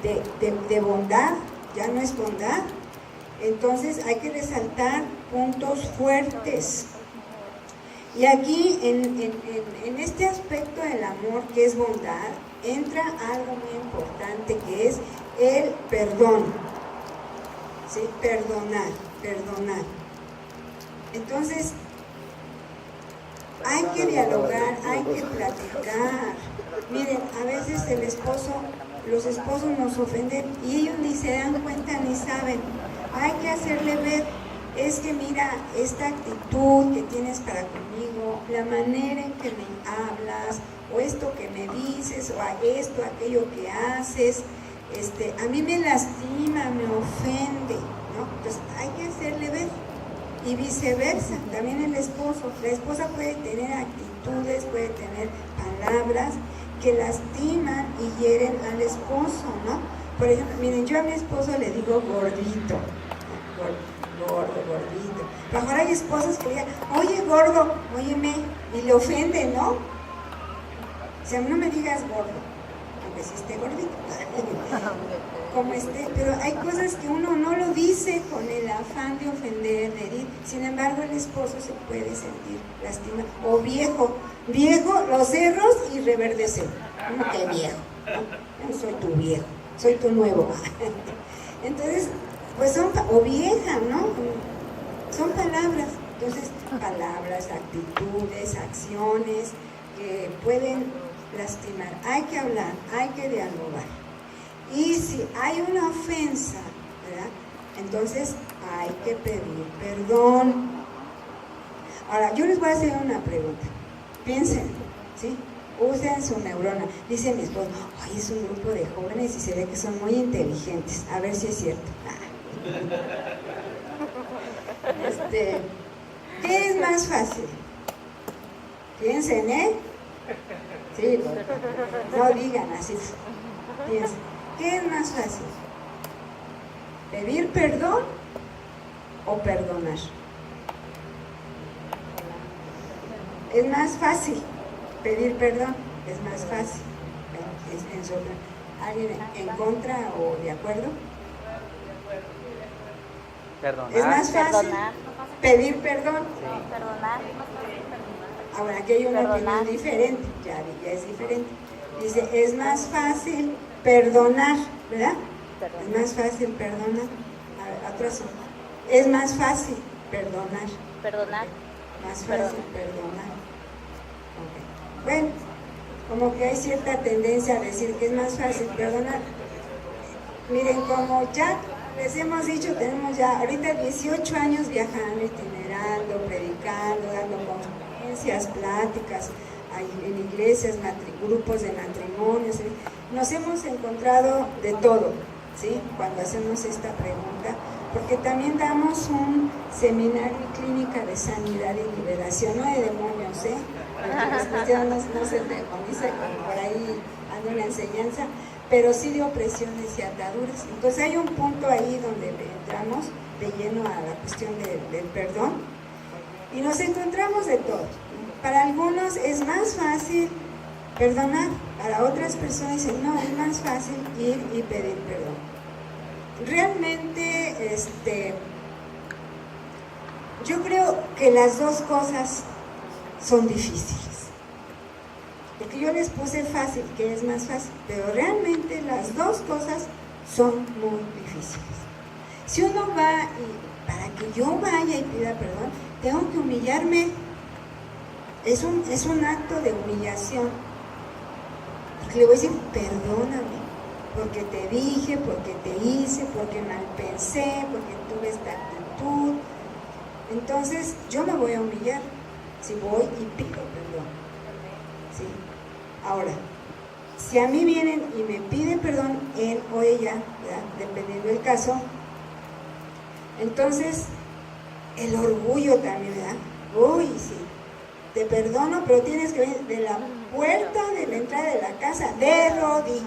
de bondad, ya no es bondad. Entonces hay que resaltar puntos fuertes. Y aquí, en este aspecto del amor, que es bondad, entra algo muy importante, que es el perdón. ¿Sí? Perdonar. Entonces, hay que dialogar, hay que platicar. Miren, a veces los esposos nos ofenden y ellos ni se dan cuenta ni saben. Hay que hacerle ver, es que mira, esta actitud que tienes para conmigo, la manera en que me hablas, o esto que me dices, o a esto, aquello que haces, a mí me lastima, me ofende, ¿no? Entonces hay que hacerle ver. Y viceversa, también el esposo. La esposa puede tener actitudes, puede tener palabras que lastiman y hieren al esposo, ¿no? Por ejemplo, miren, yo a mi esposo le digo gordito, gordito. Mejor hay esposas que digan, oye gordo, óyeme, y le ofende, ¿no? O sea, no me digas gordo, aunque sí esté gordito, como pero hay cosas que uno no lo dice con el afán de ofender, de herir. Sin embargo, el esposo se puede sentir lastimado. O viejo, los cerros y reverdecer. ¿Cómo que viejo? No soy tu viejo, soy tu nuevo. Entonces, pues o vieja, ¿no? Son palabras. Entonces, palabras, actitudes, acciones que pueden lastimar. Hay que hablar, hay que dialogar. Y si hay una ofensa, ¿verdad? Entonces hay que pedir perdón. Ahora, yo les voy a hacer una pregunta. Piensen, ¿sí? Usen su neurona. Dice mi esposo, ay, es un grupo de jóvenes y se ve que son muy inteligentes. A ver si es cierto. ¿Qué es más fácil? Piensen, ¿eh? Sí, no digan así. Piensen. ¿Qué es más fácil? ¿Pedir perdón o perdonar? Es más fácil pedir perdón, es más fácil. ¿Alguien en contra o de acuerdo? Perdonar. Es más fácil pedir perdón. Sí. Perdonar. Ahora aquí hay una opinión diferente, ya es diferente. Dice, es más fácil perdonar, ¿verdad? Es más fácil perdonar. Es más fácil perdonar. Perdonar. Más fácil perdonar. Okay. Bueno, como que hay cierta tendencia a decir que es más fácil perdonar. Miren, como ya les hemos dicho, tenemos ya ahorita 18 años viajando, itinerando, predicando, dando conferencias, pláticas en iglesias, grupos de matrimonios. Nos hemos encontrado de todo, ¿sí? Cuando hacemos esta pregunta, porque también damos un seminario y clínica de sanidad y liberación, no de demonios, ¿eh? Los cristianos no se demonizan, por ahí anda una enseñanza, pero sí de opresiones y ataduras. Entonces hay un punto ahí donde entramos de lleno a la cuestión del perdón y nos encontramos de todo. Para algunos es más fácil perdonar, para otras personas dicen, no, es más fácil ir y pedir perdón. Realmente, yo creo que las dos cosas son difíciles. Porque yo les puse fácil, que es más fácil, pero realmente las dos cosas son muy difíciles. Si uno va y para que yo vaya y pida perdón, tengo que humillarme. Es un acto de humillación. Porque le voy a decir, perdóname, porque te dije, porque te hice, porque mal pensé, porque tuve esta actitud. Entonces, yo me voy a humillar si voy y pido perdón. ¿Sí? Ahora, si a mí vienen y me piden perdón, él o ella, ¿verdad? Dependiendo del caso, entonces, el orgullo también, ¿verdad? Uy, sí. Te perdono, pero tienes que venir de la puerta de la entrada de la casa, de rodillas.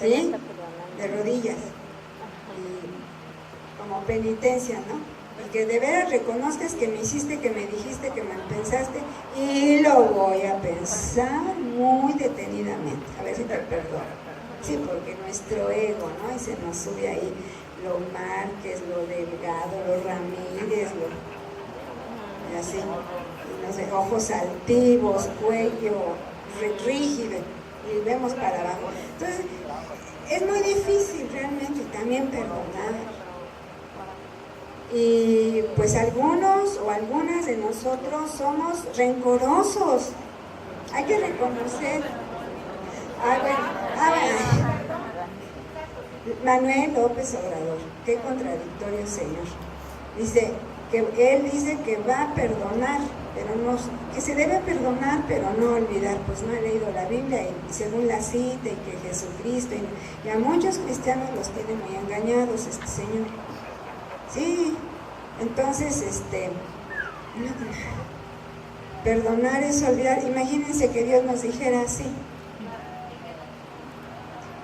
¿Sí? De rodillas. Y como penitencia, ¿no? Y que de veras reconozcas que me hiciste, que me dijiste, que mal pensaste, y lo voy a pensar muy detenidamente, a ver si te perdono. Sí, porque nuestro ego, ¿no? Y se nos sube ahí lo Márquez, lo Delgado, lo Ramírez, y así, no sé, ojos altivos, cuello rígido, y vemos para abajo. Entonces, es muy difícil realmente también perdonar. Y pues algunos o algunas de nosotros somos rencorosos. Hay que reconocer. Manuel López Obrador, qué contradictorio señor. Él dice que va a perdonar, pero no, que se debe perdonar, pero no olvidar. Pues no ha leído la Biblia y según la cita y que Jesucristo y a muchos cristianos los tiene muy engañados este señor. Sí, entonces perdonar es olvidar. Imagínense que Dios nos dijera así: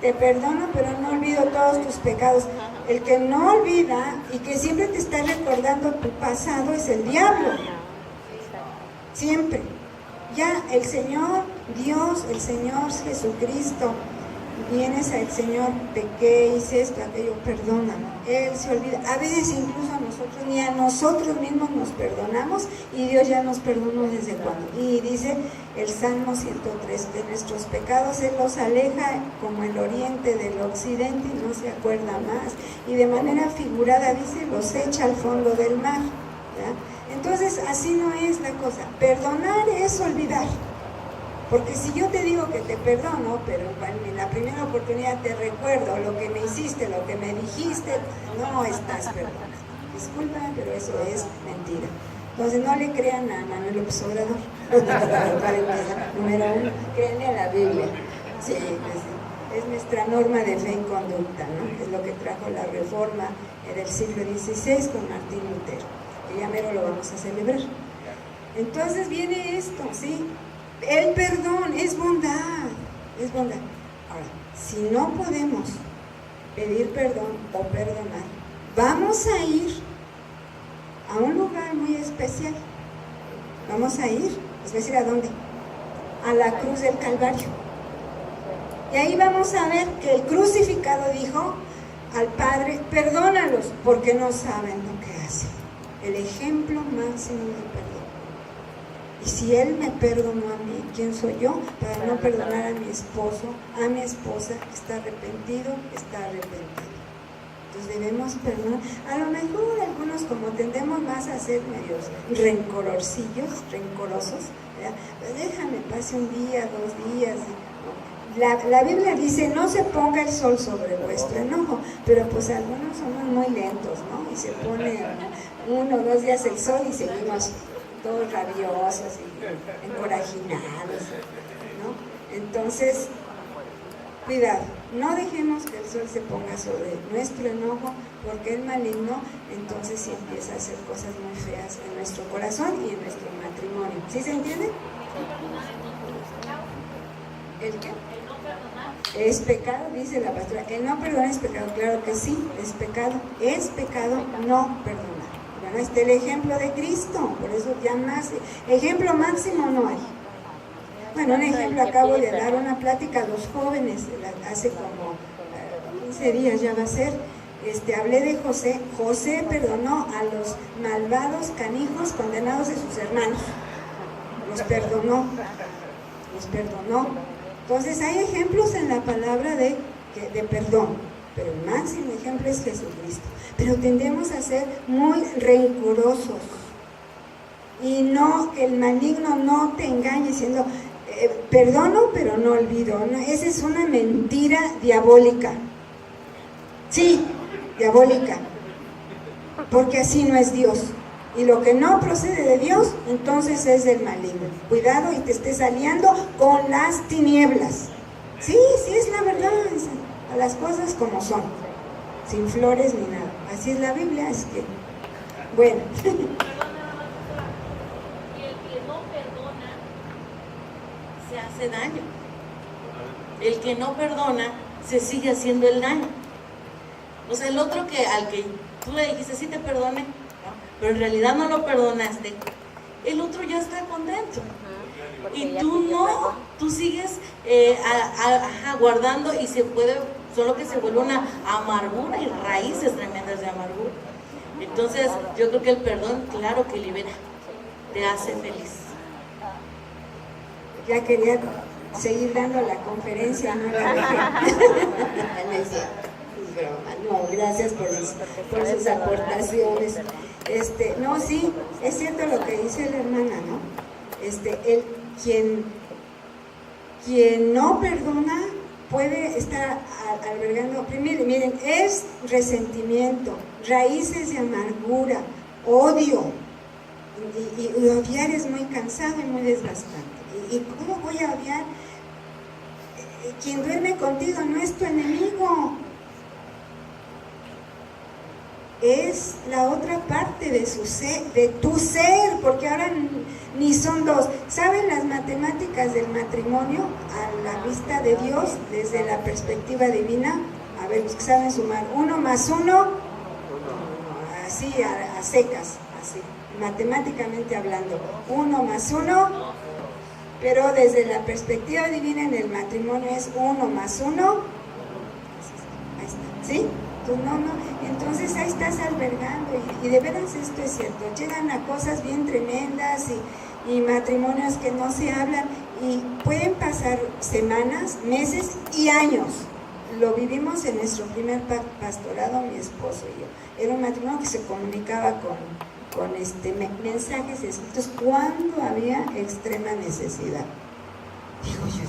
te perdono, pero no olvido todos tus pecados. El que no olvida y que siempre te está recordando tu pasado es el diablo. Siempre. Ya el Señor Dios, el Señor Jesucristo, vienes al Señor, pequé, hice esto, aquello, perdóname. Él se olvida. A veces incluso a nosotros, ni a nosotros mismos nos perdonamos, y Dios ya nos perdonó desde cuando. Y dice el Salmo 103, de nuestros pecados Él los aleja como el oriente del occidente y no se acuerda más. Y de manera figurada dice, los echa al fondo del mar. ¿Ya? Entonces así no es la cosa. Perdonar es olvidar. Porque si yo te digo que te perdono, pero en la primera oportunidad te recuerdo lo que me hiciste, lo que me dijiste, no estás perdonando. Discúlpame, pero eso es mentira. Entonces no le crean a Manuel López Obrador. Para empezar, número 1, créanle a la Biblia. Sí, es nuestra norma de fe y conducta, ¿no? Es lo que trajo la reforma del siglo XVI con Martín Lutero, que ya mero lo vamos a celebrar. Entonces viene esto, ¿sí? El perdón es bondad, es bondad. Ahora, si no podemos pedir perdón o perdonar, vamos a ir a un lugar muy especial. Vamos a ir, es decir, ¿a dónde? A la cruz del Calvario. Y ahí vamos a ver que el crucificado dijo al Padre, perdónalos porque no saben lo que hacen. El ejemplo máximo de perdón. Y si Él me perdonó a mí, ¿quién soy yo para no perdonar a mi esposo, a mi esposa? Está arrepentido, está arrepentido. Entonces debemos perdonar. A lo mejor algunos, como tendemos más a ser medios rencorosos, ¿verdad? Pues déjame, pase un día, 2 días. La Biblia dice, no se ponga el sol sobre vuestro enojo, pero pues algunos somos muy lentos, ¿no? Y se pone 1 o 2 días el sol y seguimos todos rabiosos y encorajinados, ¿no? Entonces, cuidado, no dejemos que el sol se ponga sobre nuestro enojo, porque el maligno entonces sí empieza a hacer cosas muy feas en nuestro corazón y en nuestro matrimonio. ¿Sí se entiende? ¿El qué? Es pecado, dice la pastora. El no perdonar es pecado, claro que sí, es pecado no perdonar. Bueno, está el ejemplo de Cristo, por eso ya más ejemplo máximo no hay. Bueno, un ejemplo, acabo de dar una plática a los jóvenes, hace como 15 días ya va a ser, hablé de José. José perdonó a los malvados canijos condenados de sus hermanos, los perdonó. Entonces hay ejemplos en la palabra de perdón, pero el máximo ejemplo es Jesucristo. Pero tendemos a ser muy rencorosos y no, que el maligno no te engañe diciendo perdono pero no olvido, ¿no? Esa es una mentira diabólica. Sí, diabólica, porque así no es Dios. Y lo que no procede de Dios, entonces es del maligno. Cuidado y te estés aliando con las tinieblas. Sí, es la verdad, a las cosas como son, sin flores ni nada. Así es la Biblia, es que, bueno. Y el que no perdona, se hace daño. El que no perdona, se sigue haciendo el daño. O sea, el otro al que tú le dijiste, sí te perdone, ¿no? Pero en realidad no lo perdonaste, el otro ya está contento. y tú no, tú sigues guardando y se puede, solo que se vuelve una amargura y raíces tremendas de amargura. Entonces yo creo que el perdón, claro que libera, te hace feliz. Ya quería seguir dando la conferencia, no la dejé. No, gracias por sus aportaciones. No, sí, es cierto lo que dice la hermana, ¿no? Quien no perdona puede estar albergando, miren, es resentimiento, raíces de amargura, odio, y odiar es muy cansado y muy desgastante. ¿Y cómo voy a odiar? Quien duerme contigo no es tu enemigo, es la otra parte de tu ser, porque ahora ni son dos. ¿Saben las matemáticas del matrimonio a la vista de Dios, desde la perspectiva divina? A ver, los que saben sumar, 1 más 1, así a secas, así, matemáticamente hablando, 1 más 1, pero desde la perspectiva divina en el matrimonio es 1 más 1, ahí está, ¿sí? No, entonces ahí estás albergando, y de veras esto es cierto, llegan a cosas bien tremendas y matrimonios que no se hablan, y pueden pasar semanas, meses y años. Lo vivimos en nuestro primer pastorado, mi esposo y yo. Era un matrimonio que se comunicaba con mensajes escritos cuando había extrema necesidad. Digo yo,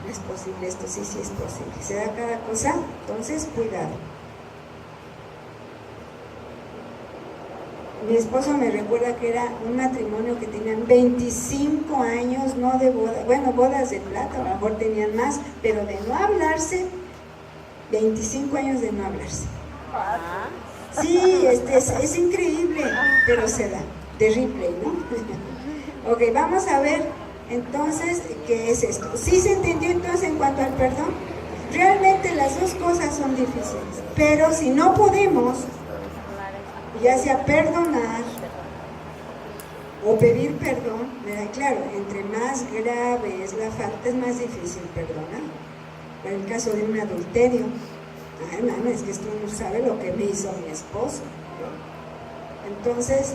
no es posible esto, sí es posible, se da cada cosa, entonces cuidado. Mi esposo me recuerda que era un matrimonio que tenían 25 años, no de boda, bueno, bodas de plata, a lo mejor tenían más, pero de no hablarse, 25 años de no hablarse. Sí, es increíble, pero se da, de replay, ¿no? Ok, vamos a ver entonces qué es esto. ¿Sí se entendió entonces en cuanto al perdón? Realmente las dos cosas son difíciles, pero si no podemos, ya sea perdonar o pedir perdón, claro, entre más grave es la falta, es más difícil perdonar. En el caso de un adulterio, ay, hermano, es que esto no sabe lo que me hizo mi esposo, ¿no? Entonces,